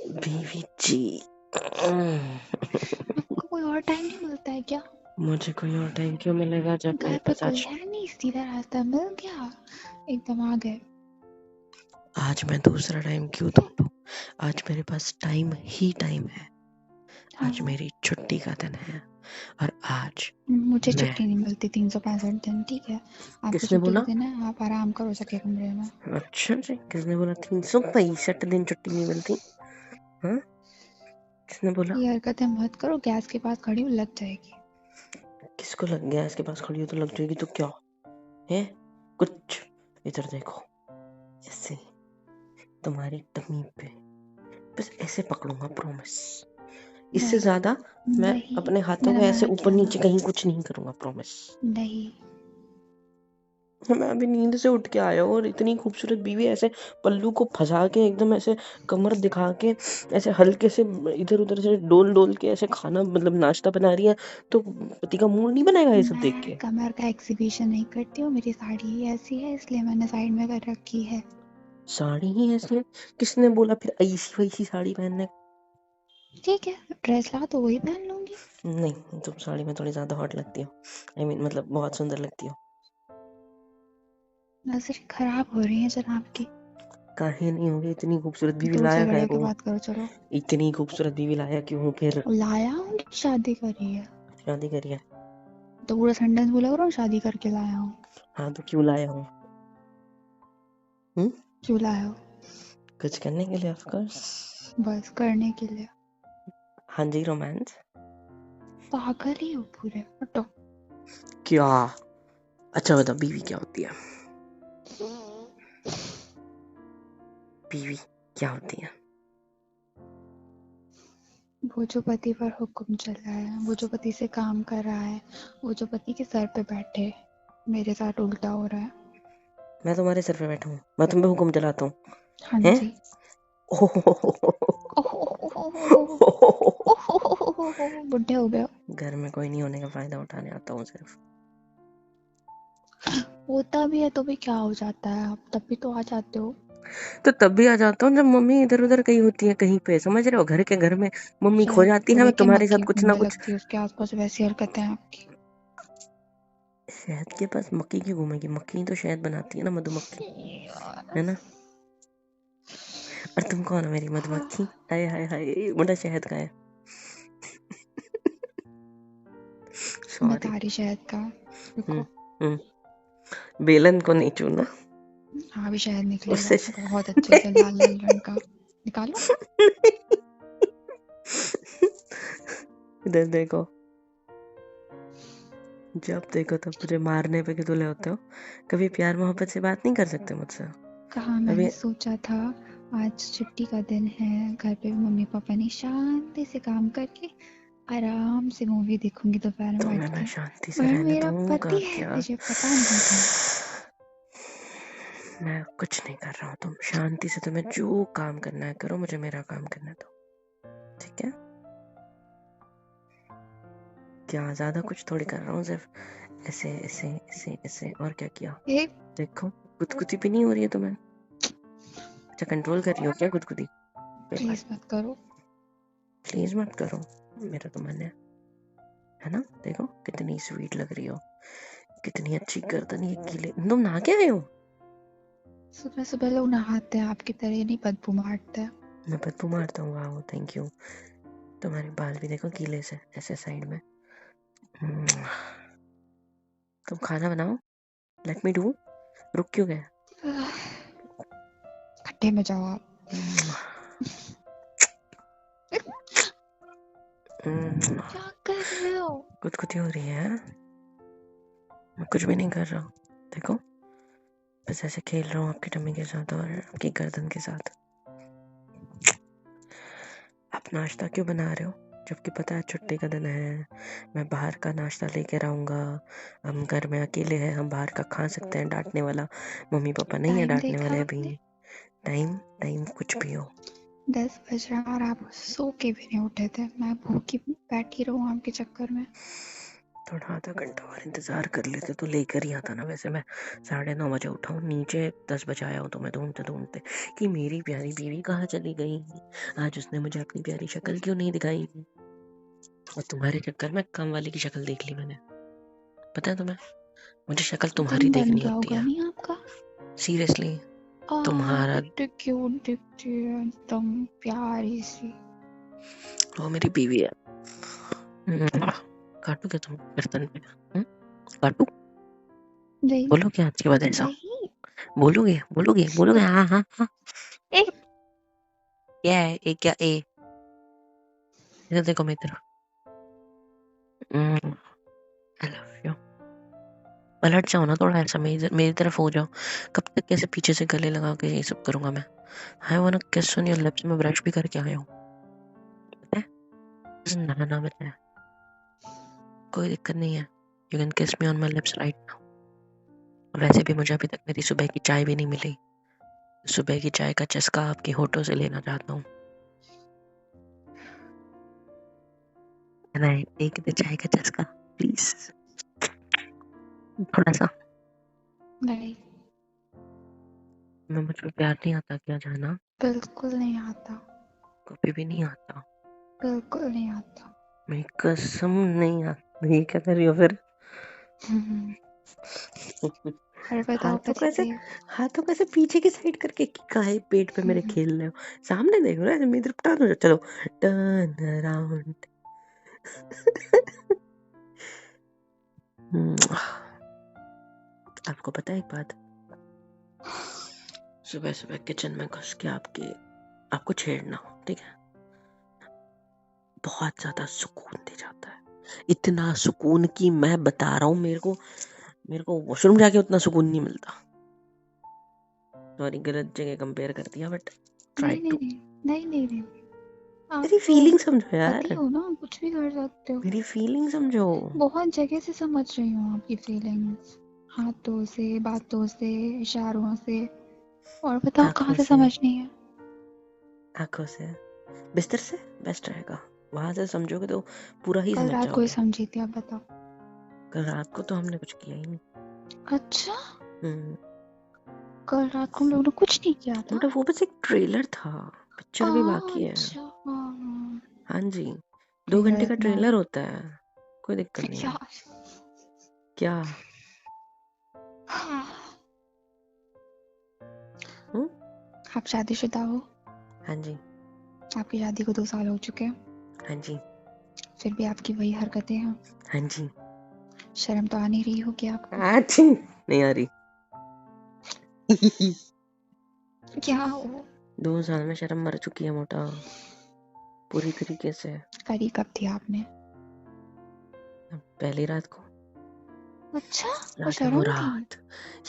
बीवी जी। आपको कोई और टाइम नहीं मिलता है क्या? मुझे कोई और टाइम क्यों मिलेगा जब घर मेरे पे पास कोई है नहीं, सीधा रास्ता मिल गया, एकदम आ गए। आज मैं दूसरा टाइम क्यों ढूंढूं? आज मेरे पास टाइम ही टाइम है। आज हाँ, मेरी छुट्टी का दिन है और आज मुझे मैं। छुट्टी नहीं मिलती 365 दिन, ठीक है? आपको किसने छुट्टी का बोला? दिन है, आप आराम करो सके कमरे में। अच्छा जी, किसने बोला 365 दिन छुट्टी नहीं मिलती? हाँ, किसने बोला? ये हरकतें मत करो, गैस के पास खड़ी हो लग जाएगी। किसको लग गया? इसके पास खड़ी हो तो लग जाएगी तो क्या है? कुछ इधर देखो, ऐसे तुम्हारी टमी पे बस ऐसे पकड़ूंगा, प्रॉमिस। इससे नहीं, ज्यादा मैं नहीं, अपने हाथों को मैंने ऐसे मना ऊपर किया ना। नीचे कहीं कुछ नहीं करूंगा, प्रॉमिस। नहीं। मैं अभी नींद से उठ के आया हूँ और इतनी खूबसूरत बीवी ऐसे पल्लू को फंसा के एकदम ऐसे कमर दिखा के ऐसे हल्के से इधर उधर से डोल डोल के ऐसे खाना मतलब नाश्ता बना रही है, तो पति का मूड नहीं बनेगा ये सब देख मैं के? कमर का एग्जीबिशन नहीं करती हूँ, मेरी साड़ी ही ऐसी है इसलिए मैंने साइड में कर रखी है। साड़ी ही ऐसी है? किसने बोला फिर ऐसी वैसी साड़ी पहनने? ठीक है, ड्रेस ला तो वही पहन लूंगी। नहीं, तुम साड़ी में थोड़ी ज्यादा हॉट लगती हो। मतलब बहुत सुंदर लगती हो। नजरें खराब हो रही हैं जनाब की। काहे नहीं होगी? इतनी खूबसूरत बीवी दूर से लाया खड़े काहे होके को? बात करो, चलो। इतनी खूबसूरत बीवी लाया क्यों हूँ फिर? लाया हूँ कि शादी करी है? शादी करी है। तो पूरा सेंटेंस बोला करो, शादी करके लाया हूँ। हाँ तो क्यों लाया हूँ? क्यों लाया हो? कुछ करने के लिए, ऑफ कोर्स। बस करने के लिए? हाँ जी, रोमांस। पागल ही हो पूरे, हटो। क्या? अच्छा बता, बीवी क्या होती है? बीवी क्या होती है? वो जो पति पर हुक्म चल रहा है, वो जो पति से काम कर रहा है, वो जो पति के सर पे बैठे, मेरे साथ उल्टा हो रहा है। मैं तुम्हारे सिर पे बैठा हूँ? मैं तुम पे हुक्म चलाता हूँ? हाँ हैं? जी। बुढ़े हो गए हो। घर में कोई नहीं होने का फायदा उठाने आता हूँ सिर्फ। होता भी है तो भी क्या हो जाता है, आप तब भी तो आ जाते हो। तो तब भी आ जाता हूँ जब मम्मी इधर उधर कहीं होती है, कहीं पे, समझ रहे हो? घर के घर में मम्मी खो शहद जाती को है, मैं लेके तुम्हारे मक्खी साथ कुछ ना घूमने कुछ। लगती है उसके आसपास, वैसी हरकतें हैं आपकी। शहद के पास मक्खी क्यों घूमेगी? मक्खी तो शहद बनाती है ना, मधुमक्खी, है ना? और तुम कौन हो मेरी मधुमक्खी? हाय हाय हाय, मुझे शहद का है। सॉरी। बता रही शहद का। रुको। बेलन को नहीं छूना। हाँ भी शहद निकलेगा उससे बहुत अच्छे से, लाल लाल रंग का। निकालो। इधर देखो, जब देखो तब मुझे मारने पे तुले होते हो। कभी प्यार मोहब्बत से बात नहीं कर सकते मुझसे? कहा, मैंने अभी सोचा था आज छुट्टी का दिन है, घर पे भी मम्मी पापा नहीं, शांति से काम करके आराम से मूवी देखूंगी दोपहर में तुम्हें बैठ मैं के। शांति से और रहने मेरा दूंगा पति है, क्या? मुझे पता नहीं था। मैं कुछ नहीं कर रहा हूँ, तुम शांति से, तुम्हें जो काम करना है करो, मुझे मेरा काम करने दो, ठीक है? क्या ज्यादा कुछ थोड़ी कर रहा हूँ, सिर्फ ऐसे ऐसे ऐसे ऐसे, और क्या किया? ए, देखो, गुदगुदी भी नहीं हो रही है तुम्हें? अच्छा, कंट्रोल कर रही हो क्या गुदगुदी? कोई बात, प्लीज मत करो। प्लीज मत करो, मेरा तो मन है ना? देखो कितनी स्वीट लग रही हो, कितनी अच्छी गर्दन, ये गीले, तुम नहा के आए हो? सुबह सुबह लोग नहाते हैं, आपकी तरह नहीं बदबू मारते हैं। मैं बदबू मारता हूँ? वाह, थैंक यू। तुम्हारे बाल भी देखो गीले से ऐसे साइड में। तुम खाना बनाओ, लेट मी डू। रुक क्यों गए? खड्डे में जाओ आप। क्या कर रहे हो? गुदगुदी हो रही है? मैं कुछ भी नहीं कर रहा हूँ, देखो, बस ऐसे खेल रहा हूँ आपकी टम्मी के साथ और आपकी गर्दन के साथ। आप नाश्ता क्यों बना रहे हो जबकि पता है छुट्टी का दिन है? मैं बाहर का नाश्ता लेकर आऊँगा। हम घर में अकेले हैं, हम बाहर का खा सकते हैं, डांटने वाला मम्मी पापा नहीं है, टाइम डांटने देखा वाले अभी। आपने? टाइम टाइम कुछ भी हो। 10 बज रहा और आप सो के भी नहीं उठे थे। मैं भूखी बैठी रहूं आपके चक्कर में? थोड़ा आधा घंटा और इंतजार कर लेते तो लेकर ही आता ना। वैसे मैं 9:30 बजे उठा हूँ, नीचे 10 बजे आया हूँ, तो मैं ढूंढते ढूंढते कि मेरी प्यारी बीवी कहाँ चली गई। आज उसने मुझे अपनी प्यारी शक्ल क्यों नहीं दिखाई। और तुम्हारे चक्कर में काम वाली की शक्ल देख ली मैंने। पता है तुम्हें, मुझे शक्ल तुम्हारी दिन बन देखनी गया होती होगा है। नहीं आपका? सीरियसली तुम्हारा, कितने क्यूट दिखती है, एकदम प्यारी सी। वो मेरी बीवी है। काटू क्या तुम बर्तन पे? काटू? नहीं बोलो क्या आज के बाद ऐसा? नहीं। बोलोगे बोलोगे बोलोगे? हाँ हाँ हाँ। एक क्या है ए? क्या ए? इधर देखो मेरी तरफ। आई लव यू। पलट जाओ ना थोड़ा, ऐसा मेरी तरफ हो जाओ। कब तक कैसे पीछे से गले लगा के ये सब करूंगा मैं? I want to kiss on your lips. मैं ब्रश भी करके आया हूँ, पता है? नहाना बताया, कोई दिक्कत नहीं है। यू कैन किस me on my lips right now. वैसे भी मुझे अभी तक मेरी सुबह की चाय भी नहीं मिली। सुबह की चाय का चस्का आपके होठों से लेना चाहता हूँ। नहीं, एक दे चाय का चस्का प्लीज, थोड़ा सा। नहीं, मैं, मुझ पे प्यार नहीं आता क्या जाना? बिल्कुल नहीं आता, कभी भी नहीं आता। बिल्कुल नहीं आता। मेरी कसम नहीं आता। ये क्या कर रही हो फिर? और बताओ हाथों को पति ऐसे, देव। हाथों को ऐसे पीछे की साइड करके कि काहे पेट पे मेरे खेल रहे हो? सामने देख रहे हो, ऐसे मेरी तरफ टर्न हो जाओ। चलो टर्न अराउंड। आपको पता है एक बात, सुबह सुबह किचन में घुस के आपको छेड़ना हो, ठीक है, बहुत ज्यादा सुकून दे जाता है। इतना सुकून कि मैं बता रहा हूँ, मेरे को वॉशरूम जाके उतना सुकून नहीं मिलता। सॉरी, गलत जगह कंपेयर कर दिया, बट ट्राई नहीं नहीं टू। नहीं नहीं नहीं नहीं, आप मेरी तो फीलिंग समझो पति यार, हो ना, कुछ भी कर सकते हो। मेरी फीलिंग समझो। बहुत जगह से समझ रही हूँ आपकी फीलिंग्स, हाथों से, बातों से, इशारों से। और बताओ कहाँ आंखों से से, समझनी है? आंखों से, बिस्तर से बेस्ट रहेगा। वहां से समझोगे तो पूरा ही कल समझ रात को ही जाओगे। समझी थी, आप बताओ। कल रात को तो हमने कुछ किया ही नहीं। अच्छा, हम्म, कल रात को हम लोगों ने कुछ नहीं किया था। मतलब वो बस एक ट्रेलर था, पिक्चर भी बाकी है। अच्छा हाँ, हाँ जी, 2 घंटे ट्रेलर का इतना ट्रेलर होता है, कोई दिक्कत नहीं है। यार। क्या? हाँ, हम्म, आप शादीशुदा हो? हाँ जी, आपकी शादी को 2 साल हो चुके हैं, हाँ जी, फिर भी आपकी वही हरकतें हैं। हाँ जी। शर्म तो आ नहीं रही होगी आपको? अच्छी नहीं आ रही। क्या हो? 2 साल में शर्म मर चुकी है मोटा, पूरी तरीके से। करी कब थी आपने? पहली रात को। अच्छा, वो याद है वो शर्म थी? रात,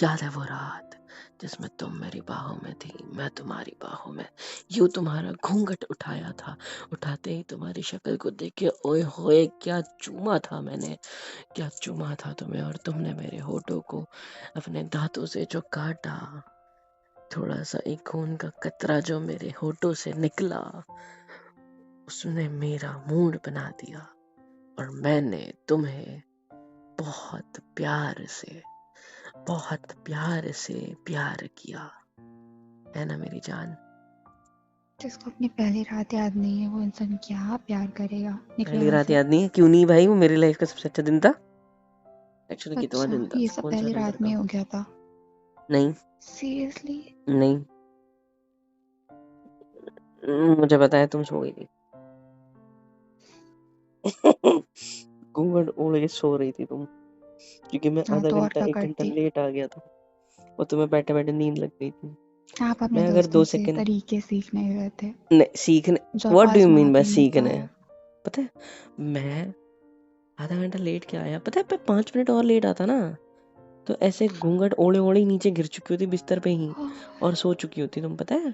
याद है वो रात जिसमें तुम मेरी बाहों में थी, मैं तुम्हारी बाहों में। यूं तुम्हारा घूंघट उठाया था, उठाते ही तुम्हारी शक्ल को देख के ओए होए क्या चूमा था मैंने, क्या चूमा था तुम्हें। और तुमने मेरे होठों को अपने दांतों से जो काटा, थोड़ा सा एक खून का कतरा जो मेरे होठों से निकला, उसने मेरा मूड बना दिया। और मैंने तुम्हें बहुत प्यार से, बहुत प्यार से प्यार किया, है ना मेरी जान? जिसको अपनी पहली रात याद नहीं है, वो इंसान क्या प्यार करेगा? निकलो पहली यहाँ रात से। याद नहीं है? क्यों नहीं भाई, वो मेरी लाइफ का सबसे अच्छा दिन था। एक्चुअली कितना अच्छा, दिन था, ये सब सुकून सा पहली अंदर रात में का। हो गया था? नहीं, सीरियसली? नहीं, मुझे पता है तुम सो गई थी। घूंघट ओढ़ के सो रही थी तुम, क्योंकि मैं हाँ आधा तो और घंटा क्या 1 घंटा करती? लेट आ गया था और तुम्हें बैठे बैठे नींद लग गई थी। आप अपने मैं अगर दोस्तों दो से सेकंड तरीके सीख नहीं रहे थे नहीं सीखने, जो आप व्हाट डू यू आजमा मीन बाय भी नहीं सीखने? पाए। पता है, मैं आधा घंटा लेट के आया, पता है, मैं 5 मिनट और लेट आता ना तो ऐसे घूंघट ओढ़े ओढ़े नीचे गिर चुकी होती बिस्तर पे ही, और सो चुकी होती तुम, पता है।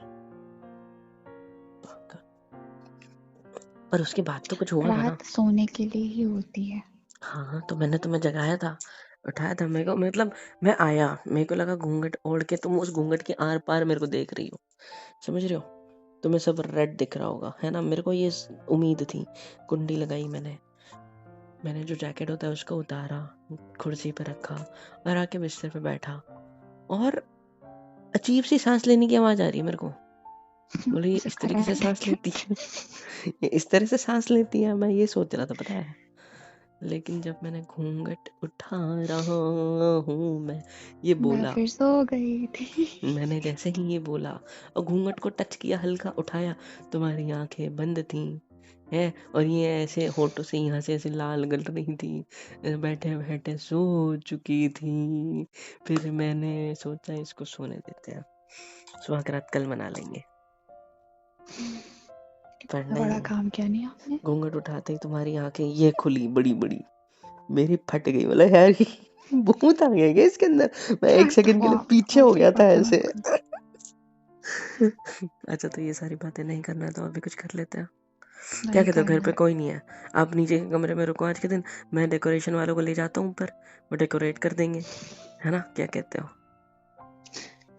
पर उसके बाद तो कुछ हुआ था ना। रात सोने के लिए ही होती है। हाँ तो मैंने तुम्हें जगाया था, उठाया था मेरे को, मतलब मैं आया, मेरे को लगा घूंघट ओढ़ के तुम उस घूंघट के आर पार मेरे को देख रही हो, समझ रहे हो? तुम्हें सब रेड दिख रहा होगा, है ना? मेरे को ये उम्मीद थी, कुंडी लगाई मैंने, मैंने जो जैकेट होता है उसको उतारा, कुर्सी पे रखा और आके बिस्तर पे बैठा, और अजीब सी सांस लेने की आवाज आ रही है मेरे को। बोले ये इस तरीके से सांस लेती है, ये इस तरह से सांस लेती है। मैं ये सोच रहा था, पता है। लेकिन जब मैंने घूंघट उठा रहा हूँ मैं, ये मैं बोला, फिर सो गई थी। मैंने जैसे ही ये बोला और घूंघट को टच किया, हल्का उठाया, तुम्हारी आंखें बंद थी है, और ये ऐसे होठों से यहाँ से ऐसे लाल गल रही थी, बैठे बैठे सो चुकी थी। फिर मैंने सोचा इसको सोने देते हैं, सुबह की रात कल मना लेंगे। पर इतना बड़ा नहीं, काम किया नहीं आपने। घूंघट उठाते ही तुम्हारी आंखें ये खुली बड़ी बड़ी, मेरी फट गई। बोला यार ये भूत आ गया क्या इसके अंदर। मैं एक सेकंड के लिए पीछे हो गया था ऐसे। अच्छा तो ये सारी बातें नहीं करना तो अभी कुछ कर लेते हैं। क्या कहते हो, घर पे कोई नहीं है, आप नीचे के कमरे में रुको आज के दिन, मैं डेकोरेशन वालों को ले जाता हूँ ऊपर, वो डेकोरेट कर देंगे, है ना, क्या कहते हो।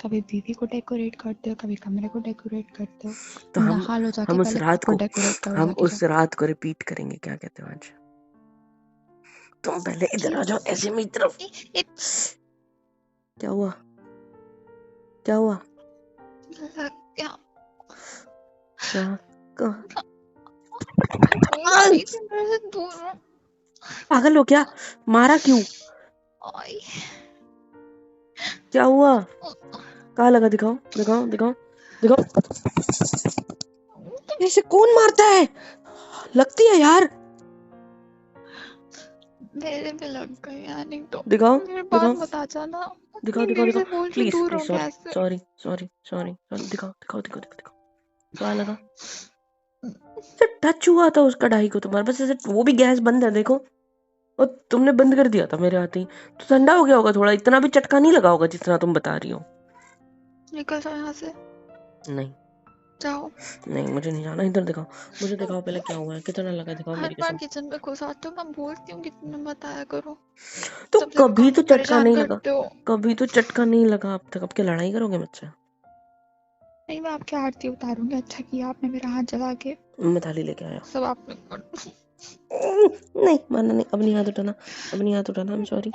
कभी बीवी को डेकोरेट करते हो, कभी कमरे को डेकोरेट करते हो। तो नहा लो जाके, हम उस पहले रात खुद को को डेकोरेट करो हम जाके उस रात को रिपीट करेंगे, क्या कहते हो आज। तुम पहले इधर आ जाओ, ऐसे मेरी तरफ। क्या हुआ, क्या हुआ, क्या पागल हो क्या, मारा क्यों, क्या हुआ, कहाँ लगा, दिखाओ दिखाओ दिखाओ दिखाओ। ऐसे कौन मारता है, लगती है यार। मेरे पे लग गई यार, नहीं तो दिखाओ मेरे दिखाओ बात बता जाना। दिखाओ दिखाओ मेरे दिखाओ, से बोल के प्लीज दूर प्लीज, हो सॉरी कैसे। सॉरी सॉरी सॉरी सॉरी, दिखाओ दिखाओ दिखाओ दिखाओ, कहाँ लगा। टच हुआ था उस कढ़ाई को तुम्हारे, बस ऐसे, वो भी गैस बंद है देखो, और तुमने बंद कर दिया था मेरे आते ही, तो ठंडा हो गया होगा थोड़ा, इतना भी चटका नहीं लगा होगा जितना तुम बता रही हो। निकल जाओ यहाँ से, नहीं जाओ। नहीं, मुझे नहीं जाना, इधर दिखाओ, मुझे दिखाओ पहले क्या हुआ है, कितना लगा, दिखाओ हर मेरी बार कसम। किचन में घुस आते हो, मैं बोलती हूँ कि तुम बताया करो, तो सबसे कभी तो चटका परेशान नहीं लगा, करते हो। कभी तो चटका नहीं लगा अब तक, अब क्या लड़ाई करोगे मुझसे। नहीं, मैं आपकी आरती उतारूंगी। अच्छा किया आपने मेरा हाथ जला के, मैं थाली लेके आया। सब आपने नहीं मानना नहीं, अब नहीं हाथ उठाना, अब नहीं हाथ उठाना, आई एम सॉरी।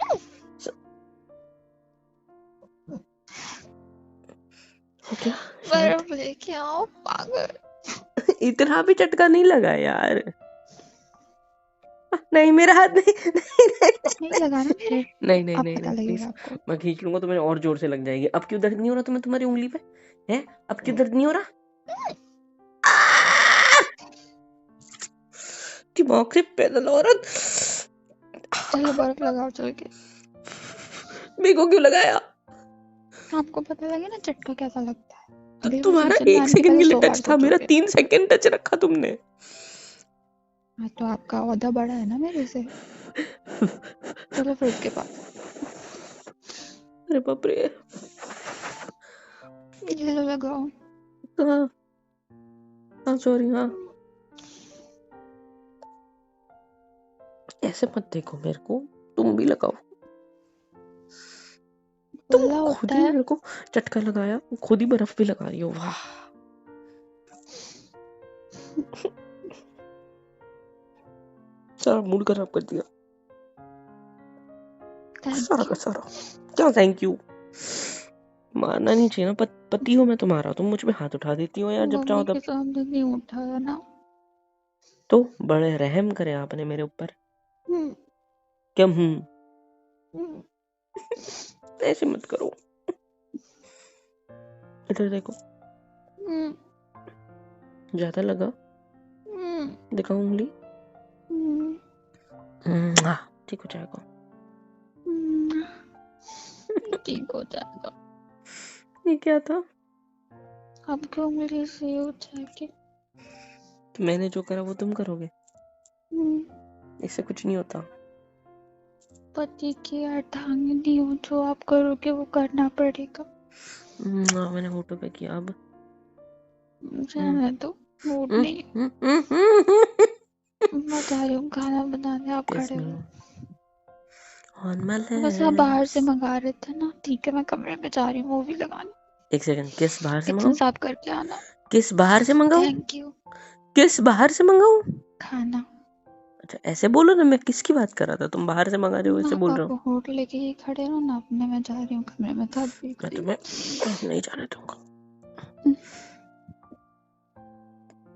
हो गया बर्फ लेके आओ पागल। इतना भी चटका नहीं लगा यार। नहीं मेरा हाथ नहीं, नहीं लगा ना मेरे, नहीं नहीं अब नहीं पता नहीं प्लीज, लगेगा आपको। मैं खींच लूंगा तो मेरे और जोर से लग जाएगी। अब क्यों दर्द नहीं हो रहा तुम्हें तुम्हारी उंगली पे, है अब क्यों दर्द नहीं हो रहा। दिमाग से पैदल औरत, चलो बर्फ लगाओ चल के। मेरे को क्यों लगाया। आपको पता लगे ना चटका कैसा लगता है। तो अभी वो तुम्हारा किचन में 1 आने से सेकंड पहले के लिए 100 बार टच था, मेरा सोचोगे। 3 सेकंड टच रखा तुमने। हाँ तो आपका औहदा बड़ा है ना मेरे से। चलो फ्रिज के पास। अरे बाप रे, ये लो लगाओ। हाँ हाँ सॉरी, हाँ ऐसे मत देखो मेरे को, तुम भी लगाओ। तुम खुला खुद होता ही है। मेरे को चटका लगाया, खुद ही बर्फ भी लगा रही हो, वाह। सारा मूड खराब कर दिया, सारा का सारा। क्या थैंक यू, मारना नहीं चाहिए ना, पति हो मैं तुम्हारा, तुम मुझ पे हाथ उठा देती हो यार जब चाहो मम्मी के तब। सामने नहीं उठाया ना। तो बड़े रहम करे आपने मेरे ऊपर। क्या ऐसे मत करो, इधर देखो, ज्यादा लगा, दिखाओ उंगली, ठीक हो जाएगा, ठीक हो जाएगा। ये क्या था। आपकी उंगली से हो जाएगी। तो मैंने जो करा वो तुम करोगे, इससे कुछ नहीं होता। पति की अर्धांगिनी हो, जो आप करोगे वो करना पड़ेगा। मैंने होटो पे किया, अब रहने दो, मूड नहीं। मैं जा रही हूँ खाना बनाने, आप खड़े हो। बस आप बाहर से मंगा रहे थे ना, ठीक है मैं कमरे में जा रही हूँ मूवी लगाने। 1 सेकंड, किस बाहर से किचन मंगाऊं, साफ करके आना। किस बाहर से मंगाऊं, थैंक यू। किस बाहर से मंगाऊं। खाना अच्छा ऐसे बोलो ना, मैं किसकी बात कर रहा था? तुम बाहर से मंगा रहे हो ऐसे आप बोल रहे हो? होटल लेके ही खड़े रहो ना अपने, मैं जा रही हूँ कमरे में, थक भी मैं गई हूँ। तुम्हें नहीं जाने दूंगा।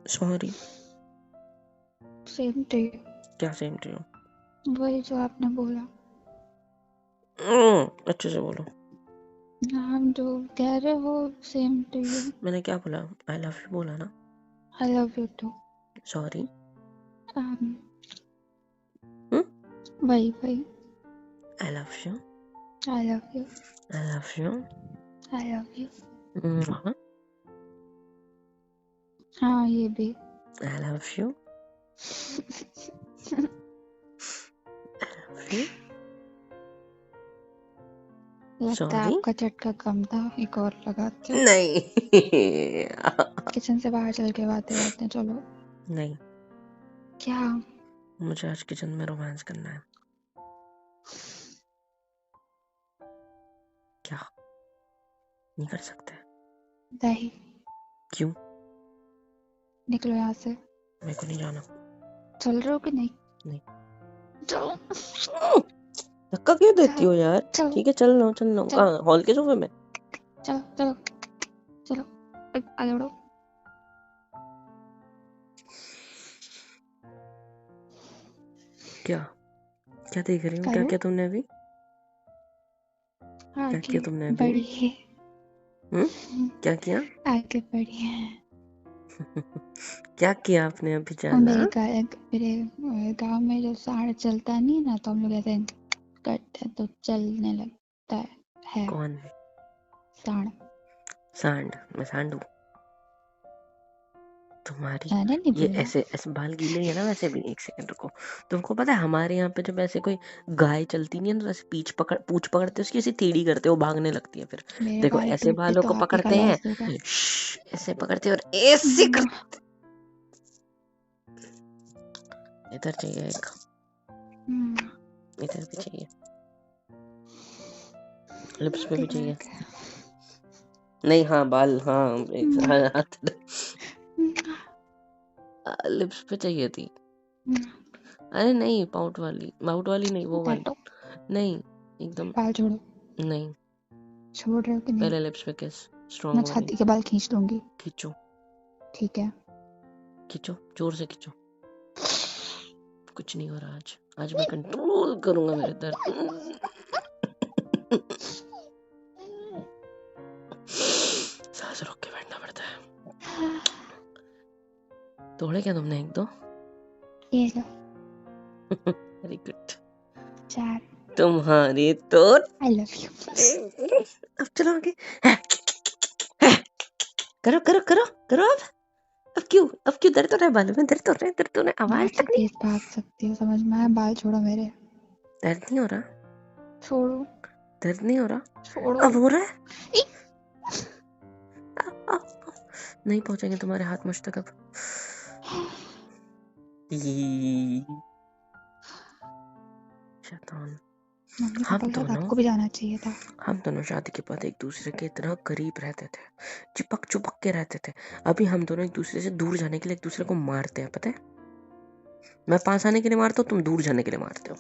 सॉरी। Same to you. क्या सेम टू यू? वही जो आपने बोला। अच्छे से बोलो। आप जो कह रहे हो सेम टू यू। मैंने क्या बोला? आई लव यू बोला ना। I love you too. Sorry. वही वही। I love you. I love you. I love you. I love you. हाँ, हाँ ये भी। I love you. फिर लगता है सॉरी। आपका झटका कम था, एक और लगाते हैं। नहीं। किचन से बाहर चल के बातें करते हैं, चलो। नहीं, क्या? मुझे आज किचन में रोमांस करना है। क्या नहीं कर सकते? नहीं। क्यों? निकलो यहाँ से। मेरे को नहीं जाना। चल रहे हो कि नहीं? नहीं। चलो धक्का क्यों देती चलो हो यार? चलो ठीक है चल रहा हूँ, चल रहा हूँ। चलो कहाँ? हॉल के सोफे में? चलो चलो चलो, आगे बढ़ो। क्या? क्या देख रही हूँ? क्या करो किया तुमने अभी? क्या आगे किया तुमने अभी? बढ़िए। क्या किया? आगे बढ़िए। क्या किया आपने अभी? और जाना। मेरे गांव में जो सांड चलता नहीं है ना, तो हम लोग ऐसे करते हैं तो चलने लगता है कौन? सांड। सांड? मैं सांड हूँ तुम्हारी? मैंने नहीं ये बोला। ऐसे ऐसे बाल गीले हैं ना, वैसे भी। एक सेकंड रुको। तुमको पता है हमारे यहाँ पे जब ऐसे कोई गाय चलती नहीं है तो ऐसे पूंछ पकड़ते उसकी, ऐसे टेढ़ी करते वो भागने लगती है फिर। मेरे देखो बाल ऐसे टूटते बालों तो को आप ही का पकड़ते हैं। लॉस होगा। ऐसे पकड़ते हैं और ऐसे करते। इधर चाहिए एक, इधर भी चाहिए, लिप्स पे भी चाहिए। नहीं, हाँ बाल, हाँ एक हाथ। लिप्स पे चाहिए थी। अरे नहीं, पाउट वाली नहीं, वो वाली नहीं, एकदम बाल छोड़ो। नहीं। छोड़ रहे हो कि नहीं? पहले लिप्स पे किस, मैं स्ट्रॉन्ग वाली। छाती के बाल खींच लूंगी। खींचो ठीक है। खींचो, जोर से खींचो। कुछ नहीं हो रहा आज। आज मैं कंट्रोल करूंगा मेरे दर्द। सांस रोक के बैठना पड़ता है। तोड़े क्या तुमने? एक दो? ये लो। Very good. 4। तुम्हारी तो आई लव यू। अब चलो आगे। करो करो करो करो अब क्यों दर्द हो रहा है? बालों में दर्द हो रहा है? दर्द हो रहा है? यहाँ आवाज से तक नहीं? तेज भाग सकती हो, समझ में आया? बाल छोड़ो मेरे। दर्द नहीं हो रहा? छोड़ो। दर्द नहीं हो रहा? छोड़ो। अब हो रहा है? आ, आ, आ, नहीं पहुंचेंगे तुम्हारे हाथ मुझ तक अब। शैतान। मम्मी हम पापा के साथ दोनों आपको भी जाना चाहिए था। हम दोनों शादी के बाद एक दूसरे के इतना करीब रहते थे, चिपक चुपक के रहते थे। अभी हम दोनों एक दूसरे से दूर जाने के लिए एक दूसरे को मारते हैं, पता है? मैं पास आने के लिए मारता हूँ, तुम दूर जाने के लिए मारते हो।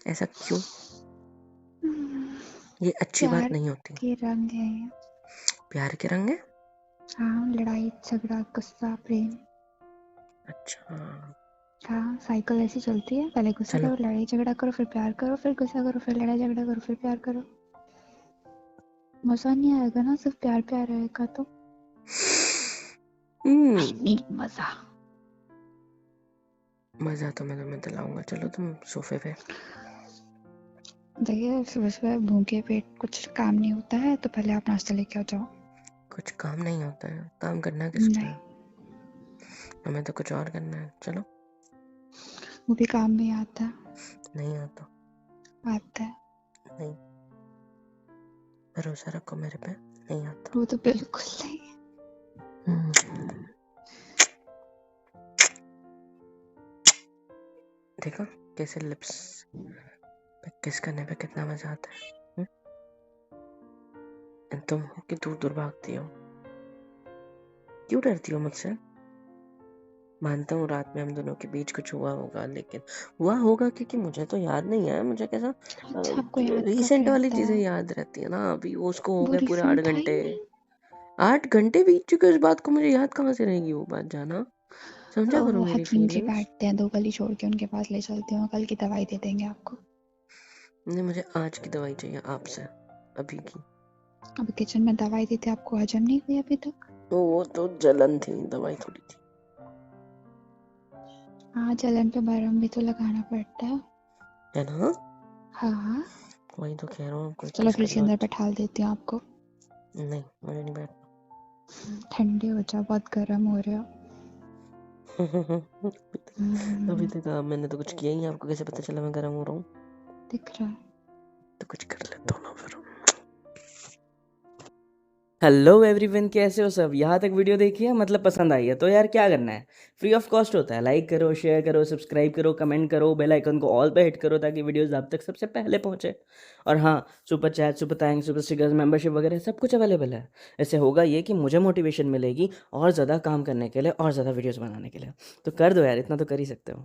ऐसा क्यों? ये अच्छी बात प्यार नहीं होती। के रंग है। प्यार के रंग है? हाँ, लड़ाई झगड़ा गुस्सा प्रेम। अच्छा हाँ, साइकिल ऐसी चलती है, पहले गुस्सा चलो। करो, लड़ाई झगड़ा करो, फिर प्यार करो, फिर गुस्सा करो, फिर लड़ाई झगड़ा करो, फिर प्यार करो। मजा नहीं आएगा ना सिर्फ प्यार प्यार रहेगा तो। I need मजा। मजा तो मैं तुम्हें दिलाऊंगा। चलो तुम सोफे पे। देखिए सुबह सुबह भूखे पेट कुछ काम नहीं होता है, तो पहले आप नाश्ता लेके आ जाओ। कुछ काम नहीं होता है? काम करना किसको नहीं, है? हमें तो कुछ और करना है। चलो। वो भी काम में आता है। नहीं आता। आता है। नहीं, भरोसा रखो मेरे पे, नहीं आता। वो तो बिल्कुल नहीं। देखो कैसे लिप्स पे किस करने पे कितना मजा आता है। तुम हो कि दूर दूर भागती हो? क्यों डरती हो मुझसे? मानता हूँ रात में हम दोनों के बीच कुछ हुआ होगा, लेकिन हुआ होगा क्योंकि मुझे तो याद नहीं है। मुझे कैसा अच्छा, आपको याद कब रीसेंट वाली रहता चीजें है? याद रहती है ना। अभी वो उसको हो वो गए पूरे आठ रिसेंट था ही घंटे। नहीं। 8 घंटे बीत चुके, उस बात को मुझे याद कहाँ से रहेगी वो बात, जाना। समझा करो वो मेरी हकीम जी फीलिंग्स। बैठते हैं 2 गली छोड़ के, उनके पास ले चलती हूँ, कल की दवाई दे देंगे आपको। नहीं, मुझे आज की दवाई चाहिए आपसे, अभी की। अब किचन में दवाई दी थी, आपको हजम नहीं हुई अभी तक? वो तो जलन थी, दवाई थोड़ी थी। हाँ, जलन पे मरहम भी तो लगाना पड़ता है। है ना। हाँ, वही तो कह रहा हूँ, कोई चलो चीज कर फ्रिज के लो अंदर अच्छी। बैठा देती हूँ आपको। नहीं, मुझे नहीं बैठ। ठंडे हो जाओ, बहुत गर्म हो रहे हो। अभी तक मैंने तो कुछ किया ही नहीं, आपको कैसे पता चला मैं गर्म हो रहा हूँ? दिख रहा है। तो कुछ कर लेता हूँ ना फिर। हेलो एवरीवन, कैसे हो सब? यहाँ तक वीडियो देखी है, मतलब पसंद आई है तो यार क्या करना है, फ्री ऑफ कॉस्ट होता है। लाइक करो, शेयर करो, सब्सक्राइब करो, कमेंट करो, बेल आइकन को ऑल पे हिट करो ताकि वीडियोस आप तक सबसे पहले पहुंचे। और हाँ, super chat, super thanks, super stickers, membership वगैरह सब कुछ अवेलेबल है। इससे होगा ये कि मुझे मोटिवेशन मिलेगी और ज़्यादा काम करने के लिए और ज़्यादा वीडियोज़ बनाने के लिए। तो कर दो यार, इतना तो कर ही सकते हो।